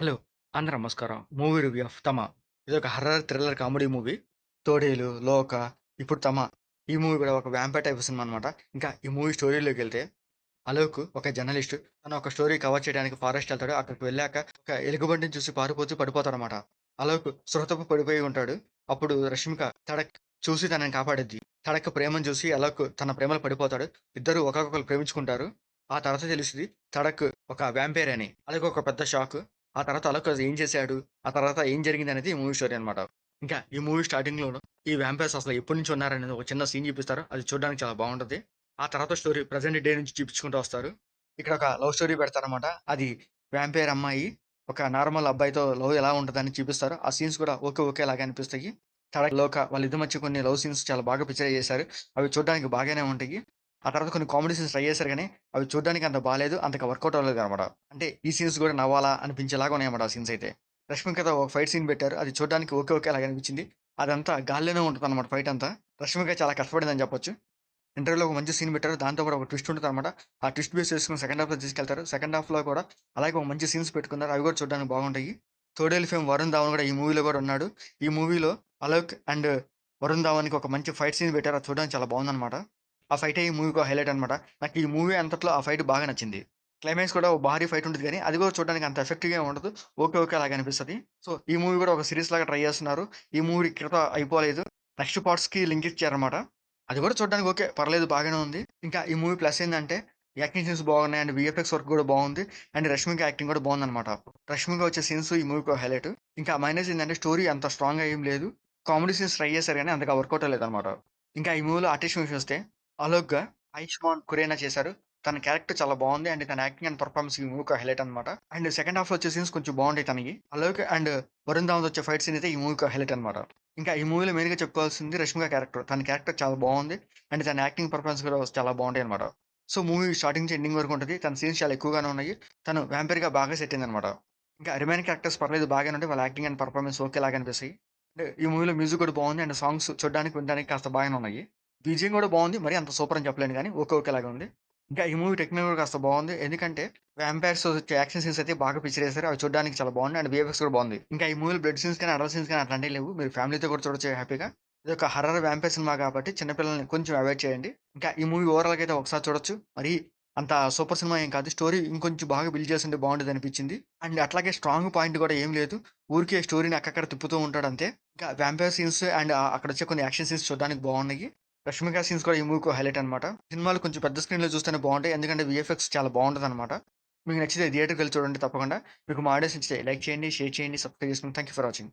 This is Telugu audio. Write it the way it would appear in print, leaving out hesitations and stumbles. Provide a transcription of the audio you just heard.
హలో! అందరూ నమస్కారం. మూవీ రివ్యూ ఆఫ్ 'తమ' ఇదొక హర్రర్ థ్రిల్లర్ కామెడీ మూవీ. 'తోడేలు', 'లోక', ఇప్పుడు 'తమ' ఈ మూవీ కూడా ఒక వ్యాంపైర్ టైప్ సినిమా అనమాట. ఇంకా ఈ మూవీ స్టోరీలోకెళ్తే అలోక్ ఒక జర్నలిస్టు. తను ఒక స్టోరీ కవర్ చేయడానికి ఫారెస్ట్ ఎళ్తాడు. అక్కడికి వెళ్ళాక ఒక ఎలుగుబంటిని చూసి పారిపోతూ పడిపోతాడనమాట. అలోక్ స్పృహ తప్పి పడిపోయి ఉంటాడు. అప్పుడు రష్మిక తడక్ చూసి తనని కాపాడిద్ది. తడక్ ప్రేమను చూసి అలోక్ తన ప్రేమలో పడిపోతాడు. ఇద్దరు ఒకరికొకరు ప్రేమించుకుంటారు. ఆ తర్వాత తెలిసిద్ది తడక్ ఒక వ్యాంపైర్ అని. అలోక్ ఒక పెద్ద షాక్. ఆ తర్వాత అలోక్ అసలు ఏం చేశాడు? ఆ తర్వాత ఏం జరిగిందనేది ఈ మూవీ స్టోరీ అనమాట. ఇంకా ఈ మూవీ స్టార్టింగ్‌లోను ఈ వ్యాంపైర్స్ అసలు ఎప్పటి నుంచి ఉన్నారనేది ఒక చిన్న సీన్ చూపిస్తారు. అది చూడడానికి చాలా బావుంటది. ఆ తర్వాత స్టోరీ ప్రెజెంట్ డే నుంచి చూపించుకుంటూ వస్తారు. ఇక్కడ ఒక లవ్ స్టోరీ పెడతారనమాట. అది వ్యాంపైర్ అమ్మాయి ఒక నార్మల్ అబ్బాయితో లవ్ ఎలా ఉంటదని చూపిస్తారు. ఆ సీన్స్ కూడా ఒకేలాగా అనిపిస్తాయి. తడక్, లోక వాళ్ళిద్దరి మధ్య కొన్ని లవ్ సీన్స్ చాలా బాగా పిక్చరైజ్ చేశారు. అవి చూడడానికి బాగానే ఉంటాయి. ఆ తర్వాత కొన్ని కామెడీ సీన్స్ ట్రై చేశారు గానీ, అవి చూడడానికి అంత బాలేదు. అంతగా వర్కౌట్ అవ్వలేదనమాట. అంటే ఈ సీన్స్ కూడా నవ్వాలా అనిపించేలాగా ఉన్నాయన్నమాట ఆ సీన్స్ అయితే. రష్మికతో ఒక ఫైట్ సీన్ పెట్టారు. అది చూడడానికి ఒకేలాగా అనిపించింది. అదంతా గాల్లోనే ఉంటదనమాట ఫైట్ అంతా. రష్మిక చాలా కష్టపడిందని చెప్పొచ్చు. ఇంటర్వ్యూలో ఒక మంచి సీన్ పెట్టారు. దాంతో కూడా ఒక ట్విస్ట్ ఉంటదనమాట. ఆ ట్విస్ట్ బేస్ చేసుకొని సెకండ్ హాఫ్‌లో తీసుకెళ్తారు. సెకండ్ హాఫ్‌లో కూడా అలాగే ఒక మంచి సీన్స్ పెట్టుకున్నారు. అవి కూడా చూడడానికి బాగుంటాయి. తోడేలు ఫేమ్ వరుణ్ ధావన్ కూడా ఈ మూవీలో కూడా ఉన్నాడు. ఈ మూవీలో అలోక్ అండ్ వరుణ్ ధావన్‌కి ఒక మంచి ఫైట్ సీన్ పెట్టారు. అది చూడడానికి చాలా బాగుందనమాట. ఆ ఫైటే ఈ మూవీకి హైలైట్ అనమాట. నాకు ఈ మూవీ అంతట్లో ఆ ఫైట్ బాగా నచ్చింది. క్లైమాక్స్ కూడా ఓ భారీ ఫైట్ ఉంటది గానీ, అది కూడా చూడడానికి అంత ఎఫెక్టివ్‌గా ఏం ఉండదు. ఓకే. అనిపిస్తది. సో, ఈ మూవీ కూడా ఒక సీరీస్ లాగా ట్రై చేస్తున్నారు. ఈ మూవీ ఇక్కడితో అయిపోలేదు. నెక్స్ట్ పార్ట్స్‌కి లింక్ ఇచ్చారనమాట. అది కూడా చూడడానికి ఓకే. పర్లేదు బాగానే ఉంది. ఇంకా ఈ మూవీ ప్లస్ ఏందంటే, యాక్షన్ సీన్స్ బాగున్నాయి. అండ్ వీఎఫ్ఎక్స్ వర్క్ కూడా బాగుంది. అండ్ రష్మిక యాక్టింగ్ కూడా బాగుందనమాట. రష్మిక వచ్చే సీన్స్ ఈ మూవీకి హైలైట్. ఇంకా మైనస్ ఏందంటే స్టోరీ అంత స్ట్రాంగ్‌గా ఏం లేదు. కామెడీ సీన్స్ ట్రై చేశారు గానీ అంతగా వర్కౌట్ అవ్వలేదనమాట. ఇంకా ఈ మూవీలో ఆర్టిస్ట్ విషయమొస్తే అలోక్‌గా ఆయుష్మాన్ ఖురేనా చేశారు. తన క్యారెక్టర్ చాలా బాగుంది. అండ్ తన యాక్టింగ్ అండ్ పెర్ఫార్మన్స్ ఈ మూవీకి హైలైట్ అనమాట. అండ్ సెకండ్ హాఫ్‌లో వచ్చే సీన్స్ కొంచెం బాగుంటాయి తనయి. అలోక్ అండ్ వరుణ్ ధావన్‌తో వచ్చే ఫైట్ సీన్ అయితే ఈ మూవీకి హైలైట్ అనమాట. ఇంకా ఈ మూవీలో మెయిన్‌గా చెప్పుకోవాల్సింది రష్మిక క్యారెక్టర్. తన క్యారెక్టర్ చాలా బావుంది. అండ్ తన యాక్టింగ్ పర్ఫార్మెన్స్ కూడా చాలా బావుంటాయన్నమాట. సో, మూవీ స్టార్టింగ్ నుంచి ఎండింగ్ వరకు ఉంటది. తన సీన్స్ చాలా ఎక్కువగానే ఉన్నాయి. తను వ్యాంపైర్‌గా బాగా సెట్ అయిందన్నమాట. ఇంకా రిమైనింగ్ క్యారెక్టర్స్ పర్లేదు బాగానే ఉంటాయి. వాళ్ళ యాక్టింగ్ అండ్ పర్ఫార్మెన్స్ ఓకేలాగా అనిపిస్తాయి. అంటే ఈ మూవీలో మ్యూజిక్ కూడా బావుంది. అండ్ సాంగ్స్ చూడడానికి, వినడానికి కాస్త బాగానే ఉన్నాయి. బీజీఎం కూడా బావుంది. మరీ అంత సూపర్ అని చెప్పలేను గానీ ఓకేలాగా ఉంది. ఇంకా ఈ మూవీ టెక్నిక్ కూడా కాస్త బావుంది. ఎందుకంటే వ్యాంపైర్స్ వచ్చే యాక్షన్ సీన్స్ అయితే బాగా పిక్చర్ చేశారు. అవి చూడడానికి చాలా బాగున్నాయి. అండ్ వీఎఫ్ఎక్స్ కూడా బాగుంది. ఇంకా ఈ మూవీలో బ్లడ్ సీన్స్ కానీ, అడల్ట్ సీన్స్ కానీ అట్లాంటివి లేవు. మీరు ఫ్యామిలీతో కూడా చూడొచ్చు హ్యాపీగా. ఇదొక హర్రర్ వ్యాంపైర్ సినిమా కాబట్టి చిన్న పిల్లల్ని కొంచెం అవాయిడ్ చేయండి. ఇంకా ఈ మూవీ ఓవరాల్‌గా అయితే ఒకసారి చూడొచ్చు. మరి అంత సూపర్ సినిమా ఏం కాదు. స్టోరీ ఇంకొంచెం బాగా బిల్డ్ చేసుంటే బాగుండేదనిపించింది. అండ్ అట్లాగే స్ట్రాంగ్ పాయింట్ కూడా ఏం లేదు. ఊరికే స్టోరీని అక్కడక్కడ తిప్పుతూ ఉంటాడంతే. ఇంకా వ్యాంపైర్ సీన్స్ అండ్ అక్కడొచ్చే కొన్ని యాక్షన్ సీన్స్ చూడడానికి బాగున్నాయి. రష్మిక సీన్స్ కూడా ఈ మూవీకి హైలైట్ అనమాట. సినిమాలు కొంచెం పెద్ద స్క్రీన్‌లో చూస్తేనే బావుంటాయి. ఎందుకంటే వీఎఫ్ఎక్స్ చాలా బావుంటదనమాట. మీకు నచ్చితే థియేటర్‌కెళ్లి చూడండి తప్పకుండా. మీకు మా ఆడియోస్ నచ్చితే లైక్ చేయండి, షేర్ చేయండి, సబ్స్క్రైబ్ చేసుకోండి. Thank you for watching.